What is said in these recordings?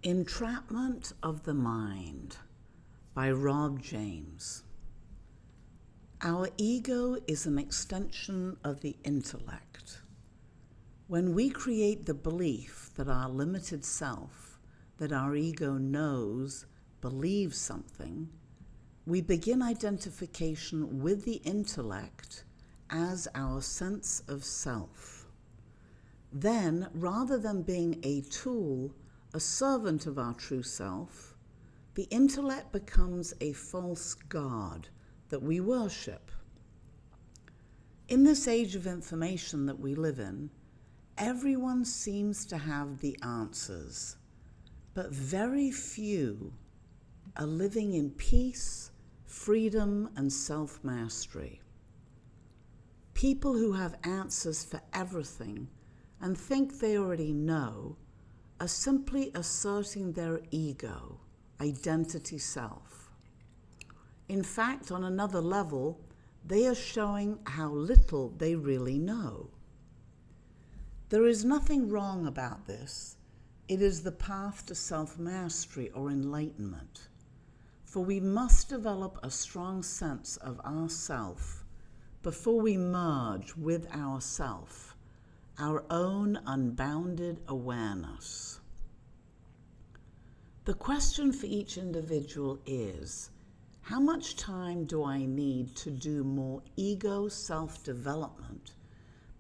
Entrapment of the Mind by Rob James. Our ego is an extension of the intellect. When we create the belief that our limited self, that our ego knows, believes something, we begin identification with the intellect as our sense of self. Then, rather than being a tool, a servant of our true self, the intellect becomes a false god that we worship. In this age of information that we live in, everyone seems to have the answers, but very few are living in peace, freedom, and self-mastery. People who have answers for everything and think they already know are simply asserting their ego, identity self. In fact, on another level, they are showing how little they really know. There is nothing wrong about this. It is the path to self-mastery or enlightenment. For we must develop a strong sense of ourself before we merge with ourself, our own unbounded awareness. The question for each individual is, how much time do I need to do more ego self-development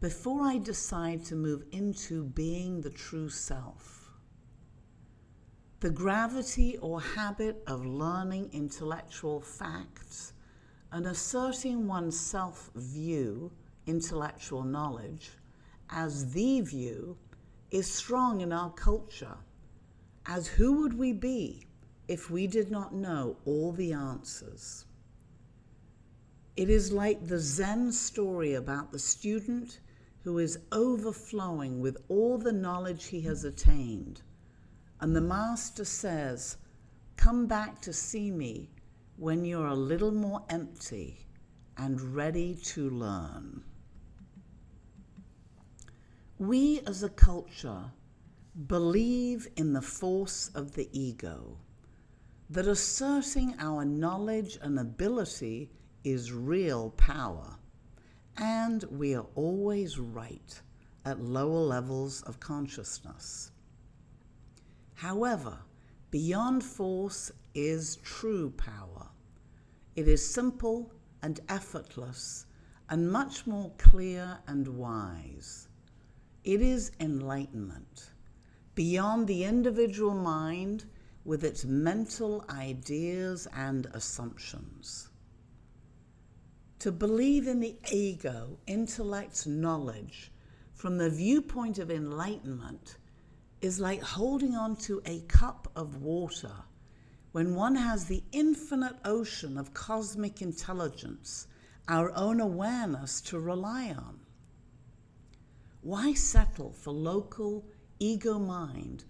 before I decide to move into being the true self? The gravity or habit of learning intellectual facts and asserting one's self-view, intellectual knowledge, as the view is strong in our culture, as who would we be if we did not know all the answers? It is like the Zen story about the student who is overflowing with all the knowledge he has attained, and the master says, "Come back to see me when you're a little more empty and ready to learn." We as a culture believe in the force of the ego, that asserting our knowledge and ability is real power, and we are always right at lower levels of consciousness. However, beyond force is true power. It is simple and effortless and much more clear and wise. It is enlightenment, beyond the individual mind with its mental ideas and assumptions. To believe in the ego, intellect's knowledge from the viewpoint of enlightenment is like holding on to a cup of water when one has the infinite ocean of cosmic intelligence, our own awareness, to rely on. Why settle for local ego mind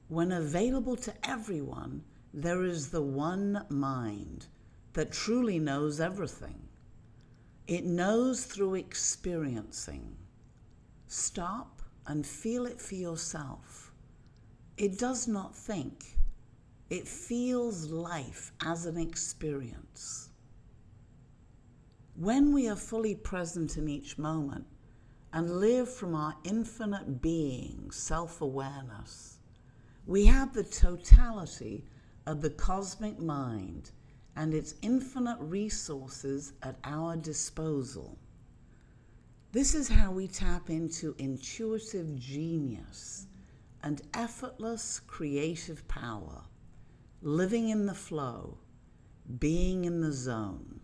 when available to everyone there is the one mind that truly knows everything? It knows through experiencing. Stop and feel it for yourself. It does not think. It feels life as an experience. When we are fully present in each moment and live from our infinite being, self-awareness, we have the totality of the cosmic mind and its infinite resources at our disposal. This is how we tap into intuitive genius and effortless creative power, living in the flow, being in the zone.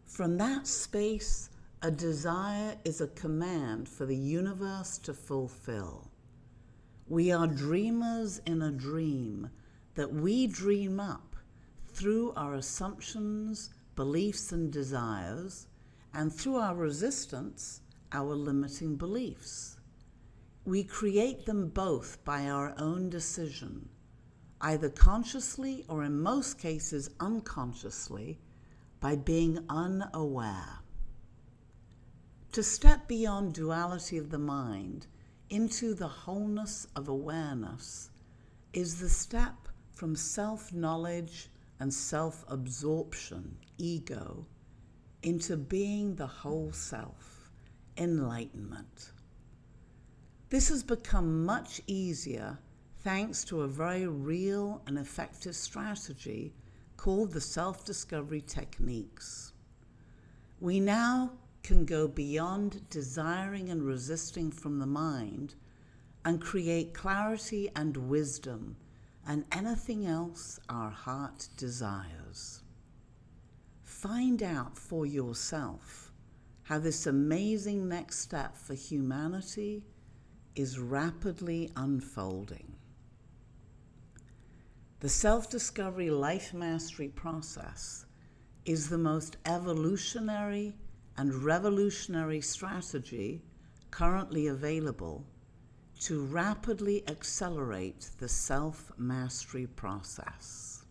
From that space, a desire is a command for the universe to fulfill. We are dreamers in a dream that we dream up through our assumptions, beliefs, and desires, and through our resistance, our limiting beliefs. We create them both by our own decision, either consciously or in most cases unconsciously, by being unaware. To step beyond duality of the mind into the wholeness of awareness is the step from self-knowledge and self-absorption, ego, into being the whole self, enlightenment. This has become much easier thanks to a very real and effective strategy called the self-discovery techniques. We now can go beyond desiring and resisting from the mind and create clarity and wisdom and anything else our heart desires. Find out for yourself how this amazing next step for humanity is rapidly unfolding. The self-discovery life mastery process is the most evolutionary and revolutionary strategy currently available to rapidly accelerate the self-mastery process.